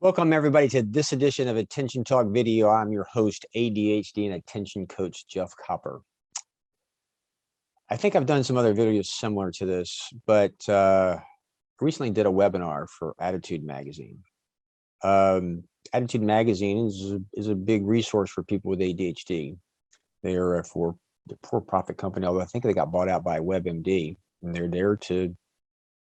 Welcome everybody to this edition of Attention Talk Video. I'm your host, ADHD and Attention Coach Jeff Copper. I think I've done some other videos similar to this, but recently did a webinar for Attitude Magazine. Attitude Magazine is a big resource for people with ADHD. They are a for-profit company, although I think they got bought out by WebMD, and they're there to,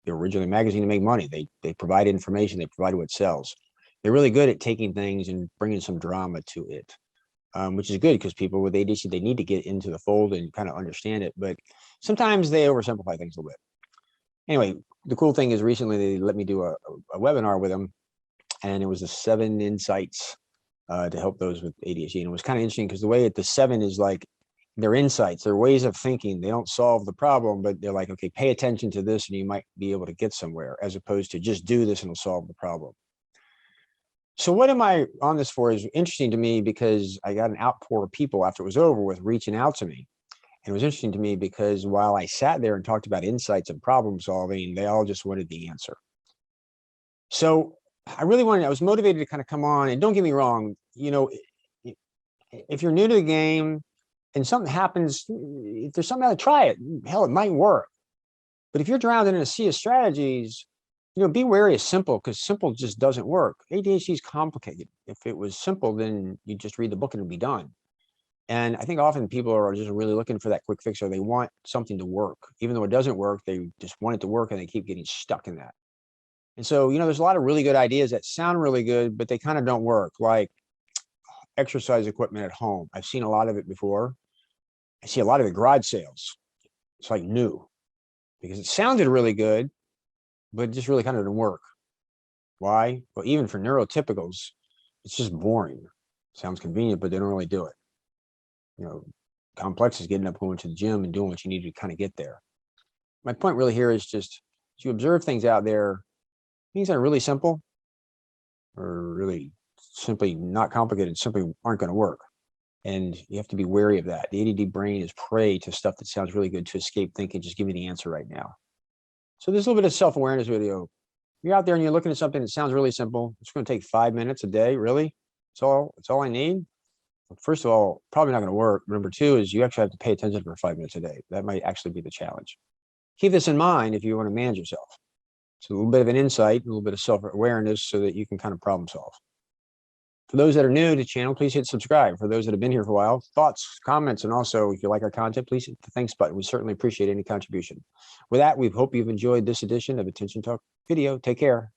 they're originally a magazine to make money. They provide information, they provide what sells. They're really good at taking things and bringing some drama to it, which is good because people with ADHD, they need to get into the fold and kind of understand it. But sometimes they oversimplify things a little bit. Anyway, the cool thing is recently they let me do a webinar with them, and it was the 7 insights to help those with ADHD. And it was kind of interesting because the way the 7 is like, they're insights, they're ways of thinking. They don't solve the problem, but they're like, okay, pay attention to this and you might be able to get somewhere, as opposed to just do this and it'll solve the problem. So what am I on this for is interesting to me because I got an outpour of people after it was over with reaching out to me. And it was interesting to me because while I sat there and talked about insights and problem solving, they all just wanted the answer. So I was motivated to kind of come on, and don't get me wrong, you know, if you're new to the game and something happens, if there's something out, try it. Hell, it might work. But if you're drowned in a sea of strategies, you know, be wary of simple, because simple just doesn't work. ADHD is complicated. If it was simple, then you just read the book and it'll be done. And I think often people are just really looking for that quick fix, or they want something to work. Even though it doesn't work, they just want it to work and they keep getting stuck in that. And so, you know, there's a lot of really good ideas that sound really good, but they kind of don't work, like exercise equipment at home. I've seen a lot of it before. I see a lot of it garage sales. It's like new because it sounded really good, but it just really kind of didn't work. Why? Well, even for neurotypicals, it's just boring. Sounds convenient, but they don't really do it. You know, complex is getting up, going to the gym and doing what you need to kind of get there. My point really here is just to observe things out there, things that are really simple or really simply not complicated, simply aren't going to work. And you have to be wary of that. The ADD brain is prey to stuff that sounds really good, to escape thinking, just give me the answer right now. So there's a little bit of self-awareness video. You're out there and you're looking at something that sounds really simple. It's going to take 5 minutes a day, really? It's all I need. First of all, probably not going to work. Number 2 is you actually have to pay attention for 5 minutes a day. That might actually be the challenge. Keep this in mind if you want to manage yourself. It's a little bit of an insight, a little bit of self-awareness so that you can kind of problem solve. For those that are new to the channel, please hit subscribe. For those that have been here for a while, thoughts, comments, and also if you like our content, please hit the thanks button. We certainly appreciate any contribution. With that, we hope you've enjoyed this edition of Attention Talk Video. Take care.